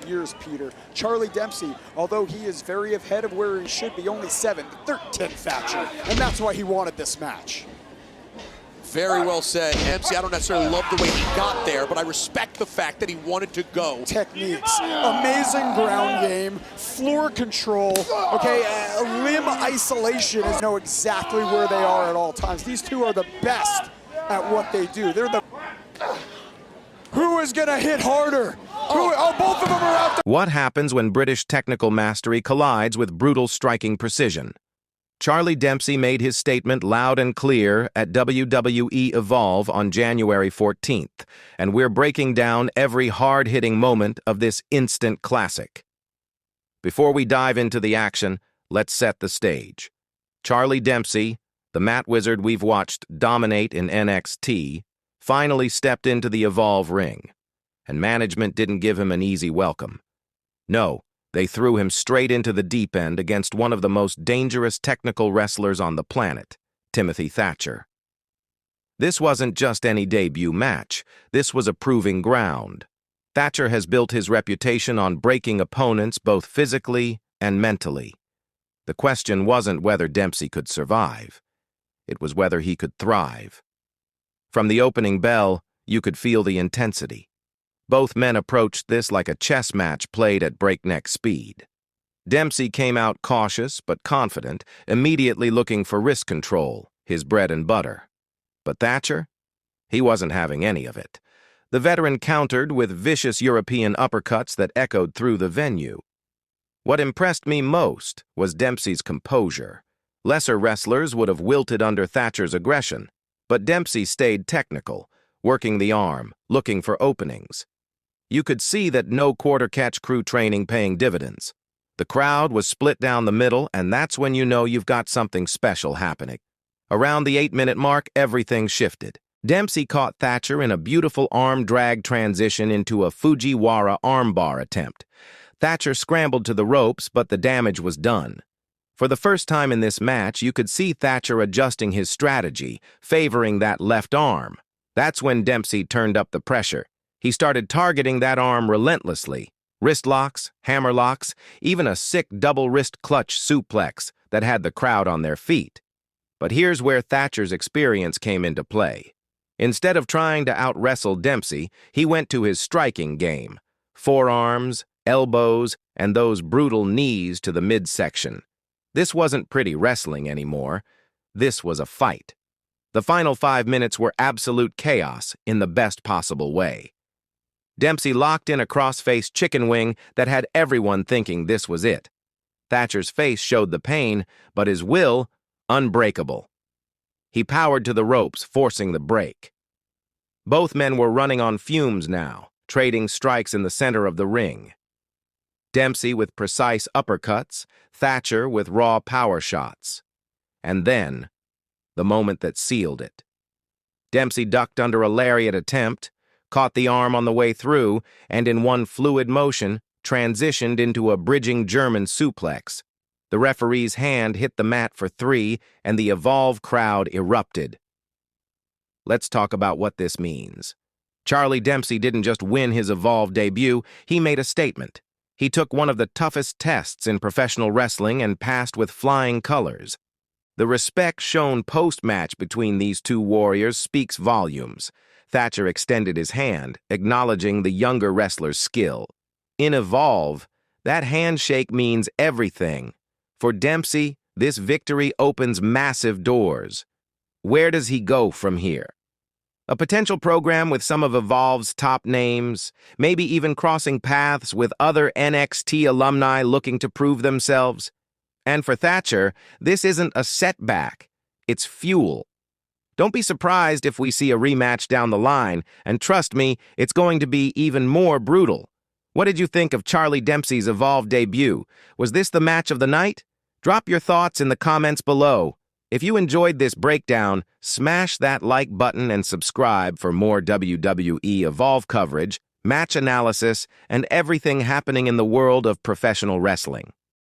years, Peter. Charlie Dempsey, although he is very ahead of where he should be, only 7-13 Thatcher, and that's why he wanted this match. Very well said. Dempsey, I don't necessarily love the way he got there, but I respect the fact that he wanted to go. Techniques, amazing ground game, floor control, okay, limb isolation, is know exactly where they are at all times. These two are the best at what they do. They're the... Who is gonna hit harder? Both of them are out there. What happens when British technical mastery collides with brutal striking precision? Charlie Dempsey made his statement loud and clear at WWE Evolve on January 14th, and we're breaking down every hard-hitting moment of this instant classic. Before we dive into the action, let's set the stage. Charlie Dempsey, the mat wizard we've watched dominate in NXT, finally stepped into the Evolve ring, and management didn't give him an easy welcome. No. They threw him straight into the deep end against one of the most dangerous technical wrestlers on the planet, Timothy Thatcher. This wasn't just any debut match. This was a proving ground. Thatcher has built his reputation on breaking opponents both physically and mentally. The question wasn't whether Dempsey could survive. It was whether he could thrive. From the opening bell, you could feel the intensity. Both men approached this like a chess match played at breakneck speed. Dempsey came out cautious but confident, immediately looking for wrist control, his bread and butter. But Thatcher? He wasn't having any of it. The veteran countered with vicious European uppercuts that echoed through the venue. What impressed me most was Dempsey's composure. Lesser wrestlers would have wilted under Thatcher's aggression, but Dempsey stayed technical, working the arm, looking for openings. You could see that no quarter-catch crew training paying dividends. The crowd was split down the middle, and that's when you know you've got something special happening. Around the 8-minute mark, everything shifted. Dempsey caught Thatcher in a beautiful arm drag transition into a Fujiwara armbar attempt. Thatcher scrambled to the ropes, but the damage was done. For the first time in this match, you could see Thatcher adjusting his strategy, favoring that left arm. That's when Dempsey turned up the pressure. He started targeting that arm relentlessly. Wrist locks, hammer locks, even a sick double wrist clutch suplex that had the crowd on their feet. But here's where Thatcher's experience came into play. Instead of trying to out-wrestle Dempsey, he went to his striking game. Forearms, elbows, and those brutal knees to the midsection. This wasn't pretty wrestling anymore. This was a fight. The final 5 minutes were absolute chaos in the best possible way. Dempsey locked in a cross-face chicken wing that had everyone thinking this was it. Thatcher's face showed the pain, but his will, unbreakable. He powered to the ropes, forcing the break. Both men were running on fumes now, trading strikes in the center of the ring. Dempsey with precise uppercuts, Thatcher with raw power shots. And then, the moment that sealed it. Dempsey ducked under a lariat attempt, caught the arm on the way through, and in one fluid motion, transitioned into a bridging German suplex. The referee's hand hit the mat for 3, and the Evolve crowd erupted. Let's talk about what this means. Charlie Dempsey didn't just win his Evolve debut, he made a statement. He took one of the toughest tests in professional wrestling and passed with flying colors. The respect shown post-match between these two warriors speaks volumes. Thatcher extended his hand, acknowledging the younger wrestler's skill. In Evolve, that handshake means everything. For Dempsey, this victory opens massive doors. Where does he go from here? A potential program with some of Evolve's top names, maybe even crossing paths with other NXT alumni looking to prove themselves. And for Thatcher, this isn't a setback, it's fuel. Don't be surprised if we see a rematch down the line, and trust me, it's going to be even more brutal. What did you think of Charlie Dempsey's Evolve debut? Was this the match of the night? Drop your thoughts in the comments below. If you enjoyed this breakdown, smash that like button and subscribe for more WWE Evolve coverage, match analysis, and everything happening in the world of professional wrestling.